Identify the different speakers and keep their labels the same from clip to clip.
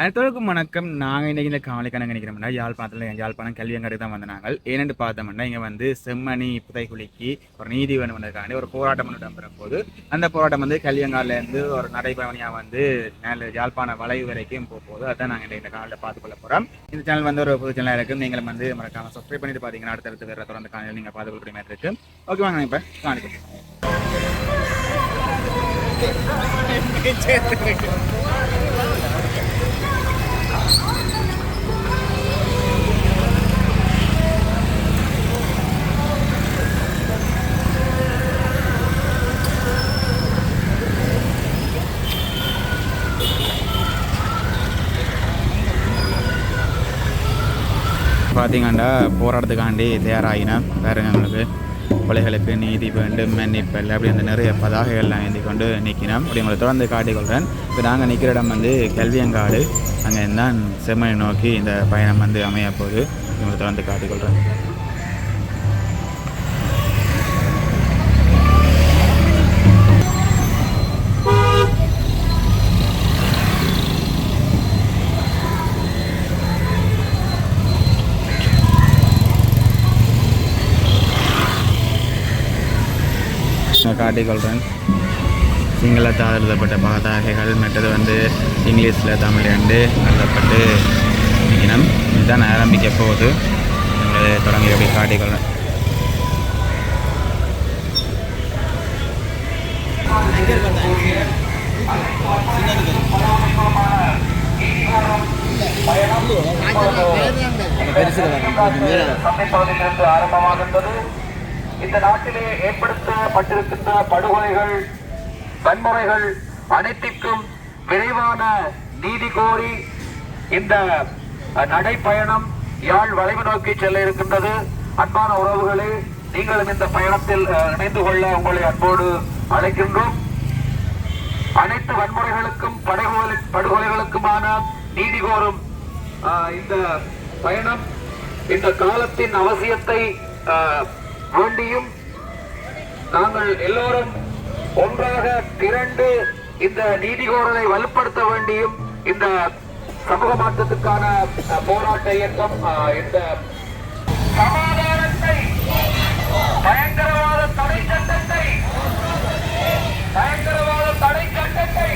Speaker 1: அனைவருக்கும் வணக்கம். நாங்கள் இன்றைக்கி இந்த காவலிக்கான நினைக்கிறோம்னா யாழ்ப்பாணம் கல்வியங்காடு தான் வந்து நாங்கள் ஏனென்று பார்த்தோம்னா இங்கே வந்து செம்மணி புதைக்குழிக்கு ஒரு நீதி வேணும் வந்ததுக்காண்டி ஒரு போராட்டம் இடம்பெற போது அந்த போராட்டம் வந்து கல்வியங்காடுலேருந்து ஒரு நடைபயணியாக வந்து யாழ்ப்பாண வளைவு வரைக்கும் போகுது. அதான் நாங்கள் இந்த காலையில் பார்த்துக்கொள்ள போகிறோம். இந்த சேனல் வந்து ஒரு புது சேனலாக இருக்குது. நீங்களும் வந்து மறக்காமல் சப்ஸ்கிரைப் பண்ணிட்டு பார்த்தீங்கன்னா அடுத்தடுத்து வேறு தொடர்ந்து காலையில் நீங்கள் பார்த்துக்கொள்ள மாதிரி இருக்குது. ஓகே வாங்க இப்போ காணிக்கிறோம். பார்த்தீங்கன்னா போராட்டத்துக்காண்டி தயாராகினா பாருங்க, உங்களுக்கு கொலைகளுக்கு நீதி வேண்டும், மன்னிப்பல் அப்படி அந்த நிறைய பதாகைகள்லாம் ஏந்தி கொண்டு நிற்கினோம். அப்படி உங்களை தொடர்ந்து காட்டிக்கொள்கிறேன். இப்போ நாங்கள் நிற்கிற இடம் வந்து கல்வியங்காடு. அங்கே தான் செம்மனை நோக்கி இந்த பயணம் வந்து அமைய போகுது. உங்களை தொடர்ந்து காட்டிக்கொள்கிறேன். காட்டிக்கொள்கிறேன். சிங்களத்தால் எழுதப்பட்ட பதாகைகள், மற்றது வந்து இங்கிலீஷில் தமிழ் ரெண்டு எழுதப்பட்டு நிற்கணும். இதுதான் ஆரம்பிக்க போகுது. தொடங்கி அப்படி காட்டிக்கொள்கிறேன்.
Speaker 2: ஆரம்பமாகின்றது. இந்த நாட்டிலே ஏற்படுத்தப்பட்டிருக்கின்ற படுகொலைகள், வன்முறைகள் அனைத்திற்கும் விரைவான நீதி கோரி இந்த நடைப்பயணம் யாழ் வளைவு நோக்கி செல்ல இருக்கின்றது. அன்பான உறவுகளே, நீங்களும் இந்த பயணத்தில் இணைந்து கொள்ள உங்களை அன்போடு அழைக்கின்றோம். அனைத்து வன்முறைகளுக்கும் படுகொலைகளுக்குமான நீதி கோரும் இந்த பயணம் இந்த காலத்தின் அவசியத்தை வேண்டியும் நாங்கள் எல்லோரும் ஒன்றாக திரண்டு இந்த நீதி கோரலை வலுப்படுத்த வேண்டியும் இந்த சமூக மாற்றத்துக்கான போராட்ட இயக்கம் இந்த சமாதானத்தை, பயங்கரவாத தடை சட்டத்தை, பயங்கரவாத தடை சட்டத்தை,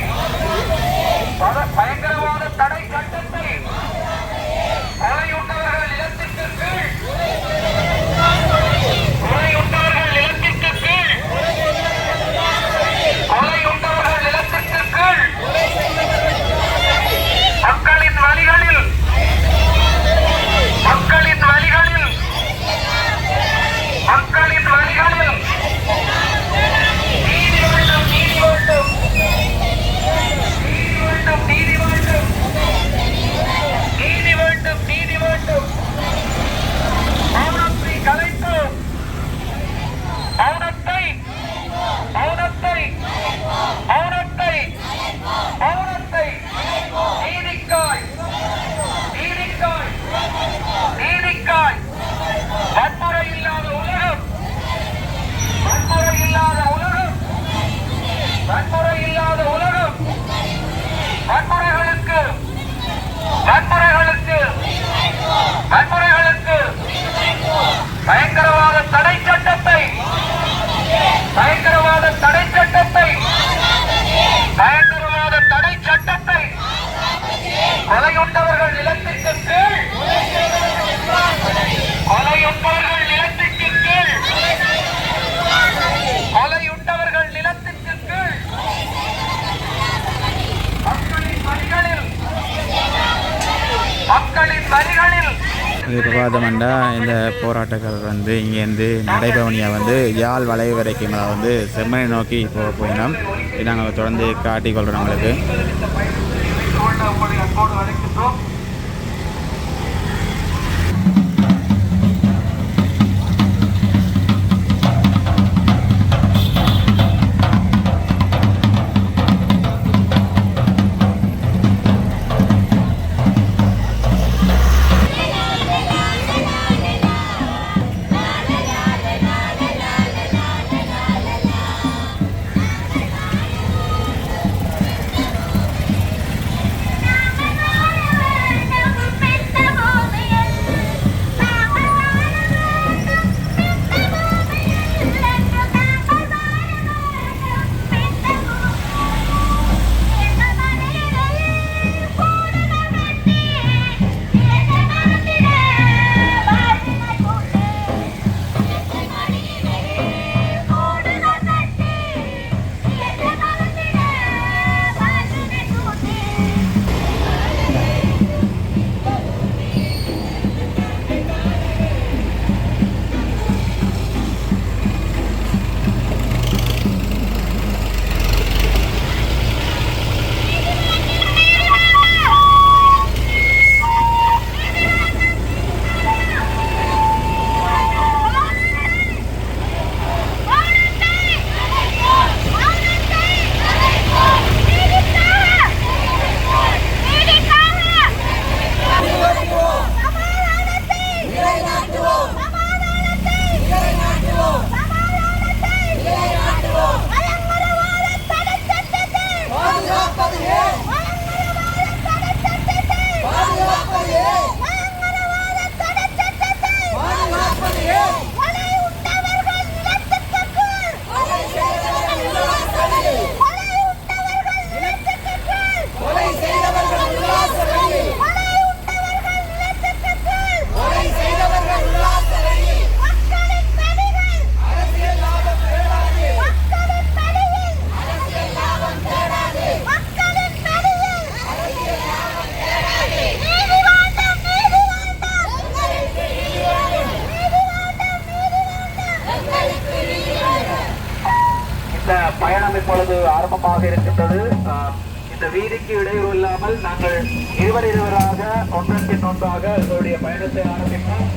Speaker 2: பயங்கரவாத தடை சட்டத்தை கொலையுண்டவர்கள் நிலத்திற்கு கீழ், கொலையுண்டவர்கள் நிலத்திற்கு கீழ், கொலையுண்டவர்கள் நிலத்திற்கு கீழ் மக்களின் வழிகளில், மக்களின் வழிகளில், மக்களின் வழிகளில் நீதி வேண்டும், நீதி வேண்டும், நீதி வேண்டும், நீதி வேண்டும், நீதி வேண்டும், நீதி வேண்டும். மௌனத்தை கலைத்து, மௌனத்தை, மௌனத்தை, மௌனத்தை, மௌனத்தை, நீதிக்காய், நீதிக்காய், நீதிக்காய். வன்முறை இல்லாத உலகம், வன்முறை இல்லாத உலகம், வன்முறை இல்லாத உலகம். வன்முறைகளுக்கு, வன்முறைகளுக்கு, வன்முறைகளுக்கு பயங்கரவாத தடை சட்டத்தை, பயங்கரவாத தடை சட்டத்தை, பயங்கரவாத தடை சட்டத்தை கொலையுண்டவர்கள் நிலத்திற்கு கீழ், கொலையுண்டவர்கள் நிலத்திற்கு கீழ், கொலையுண்டவர்கள் நிலத்திற்கு கீழ் மக்களின் வரிகளில், மக்களின் வரிகளில்.
Speaker 1: இப்போ பார்த்தோம்னா இந்த போராட்டக்காரர் வந்து இங்கேருந்து நடைபவனியாக வந்து யாழ் வளைவு வரைக்கும் வந்து செம்மனை நோக்கி போயினோம். இது நாங்கள் தொடர்ந்து காட்டிக்கொள்கிறோம் உங்களுக்கு.
Speaker 3: ஆரம்பமாக இருக்கின்றது. இந்த வீதிக்கு இடையூறு இல்லாமல் நாங்கள் இருவராக ஒன்றன் பின் ஒன்றாக எங்களுடைய பயணத்தை ஆரம்பிப்போம்.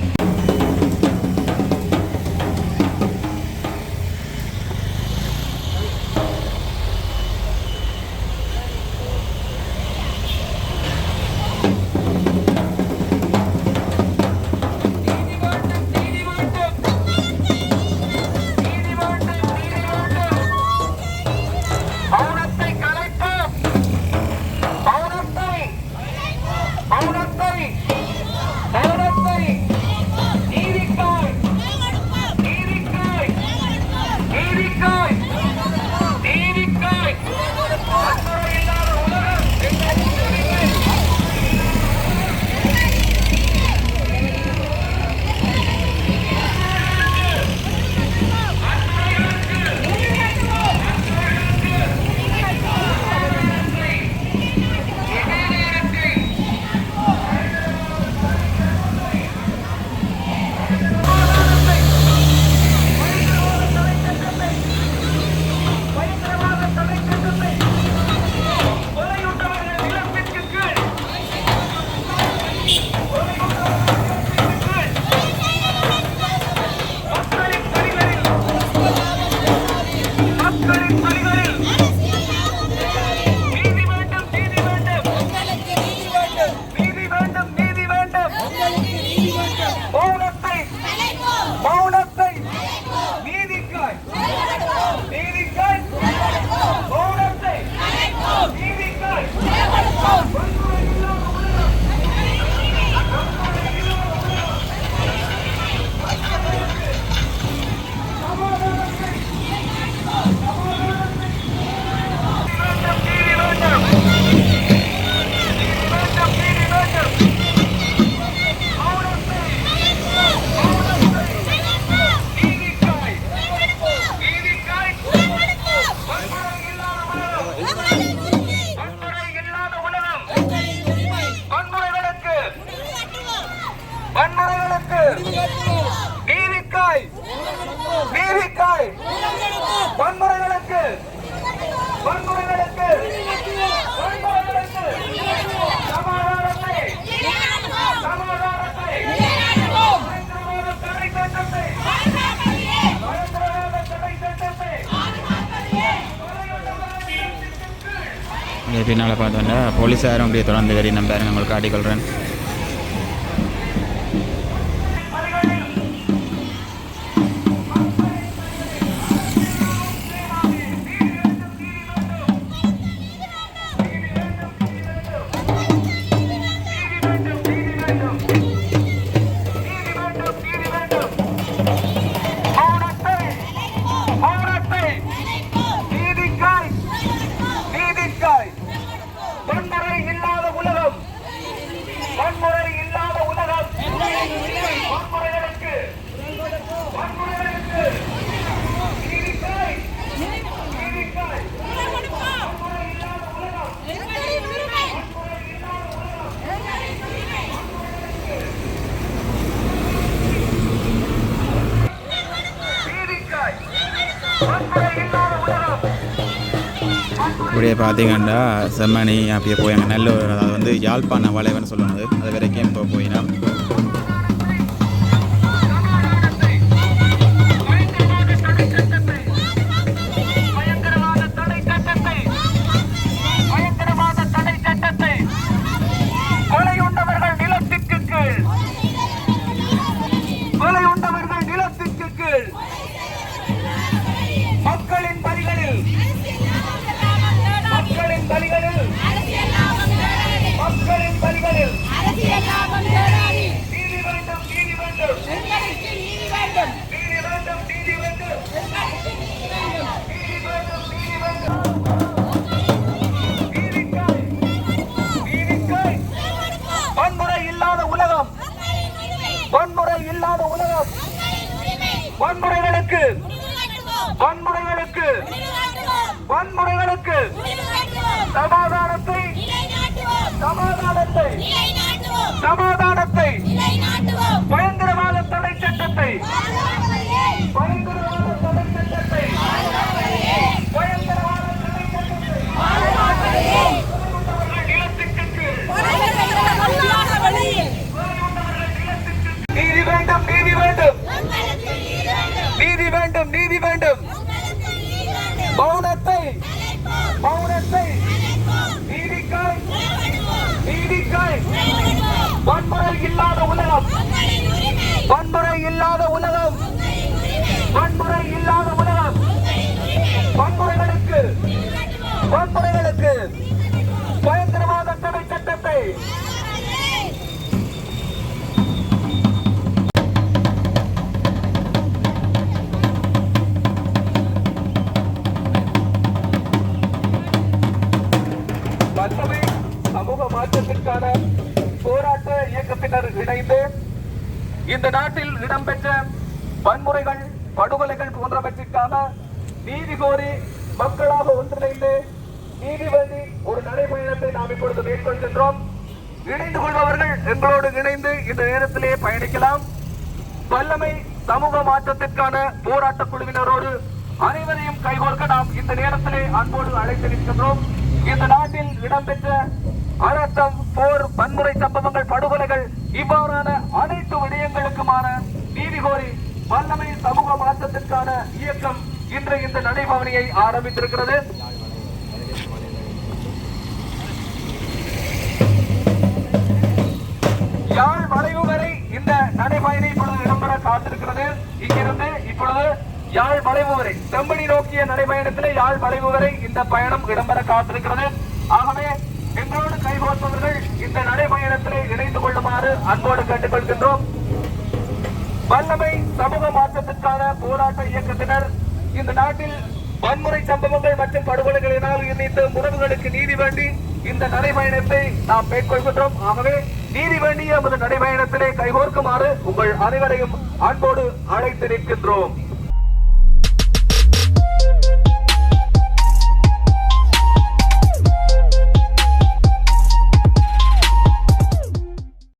Speaker 1: பின்னால் பார்த்தோன்னா போலீஸாரும் அப்படியே தொடர்ந்து வரி நம்பாருங்க உங்களுக்கு காட்டிக்கொள்கிறேன். இப்படியே பார்த்தீங்கன்னா செம்மணி அப்படியே போய் அங்கே நல்லூர், அதாவது வந்து யாழ்ப்பாண வளைவன்னு சொல்லுவாங்க, அது வரைக்கும் இப்போ போயினா வன்முறைகளுக்கு சமாதானத்தை பயங்கரவாத தடை சட்டத்தை பயங்கரவாத தடை சட்டத்தை பயங்கரவாத தடை
Speaker 3: நீதி வேண்டும். மௌனத்தை நீதிக்காய் வன்முறை இல்லாத உலகம், வன்முறை இல்லாத உலகம், வன்முறை இல்லாத உலகம். வன்முறைகளுக்கு பயங்கரவாத தடை சட்டத்தை வல்லமை சமூக மாற்றத்திற்கான போராட்ட இயக்கத்தினர் இணைந்து இந்த நாட்டில் இடம்பெற்ற வன்முறைகள், படுகொலைகள் போன்றவற்றிற்கான நீதி கோரி மக்களாக ஒன்றிணைந்து நீதி வேண்டி ஒரு நடைபயணத்தை நாம் இப்பொழுது மேற்கொள்கின்றோம். இணைந்து கொள்பவர்கள் எங்களோடு இணைந்து இந்த நேரத்திலே பயணிக்கலாம். வல்லமை சமூக மாற்றத்திற்கான போராட்ட குழுவினரோடு அனைவரையும் கைகோர்க்க நாம் இந்த நேரத்திலே அன்போடு அழைத்திருக்கின்றோம். இந்த நாட்டில் இடம்பெற்ற அனர்த்தம், போர், வன்முறை சம்பவங்கள், படுகொலைகள் இவ்வாறான அனைத்து விடயங்களுக்குமான நீதி கோரி வல்லமை சமூக மாற்றத்திற்கான இயக்கம் இன்று இந்த நடைபவனியை ஆரம்பித்திருக்கிறது. யாழ் வளைவு வரை இந்த நடைபயணி இப்பொழுது இடம்பெற காத்திருக்கிறது. இங்கிருந்து இப்பொழுது யாழ் வளைவு வரை, செம்பனி நோக்கிய நடைபயணத்திலே யாழ் வளைவு வரை இந்த பயணம் இடம்பெற காத்திருக்கிறது. ஆகவே எங்களோடு கைகோர்ப்பவர்கள் இந்த நடைபயணத்திலே இணைந்து கொள்ளுமாறு அன்போடு கேட்டுக்கொள்கின்றோம். வல்லமை சமூக மாற்றத்திற்கான போராட்ட இயக்கத்தினர் இந்த நாட்டில் வன்முறை சம்பவங்கள் மற்றும் படுகொலைகளினால் இன்னித்த உறவுகளுக்கு நீதி வேண்டி இந்த நடைபயணத்தை நாம் மேற்கொள்கின்றோம். ஆகவே நீதி வேண்டிய நமது நடைபயணத்திலே கைகோர்க்குமாறு உங்கள் அனைவரையும் அன்போடு அழைத்து நிற்கின்றோம்.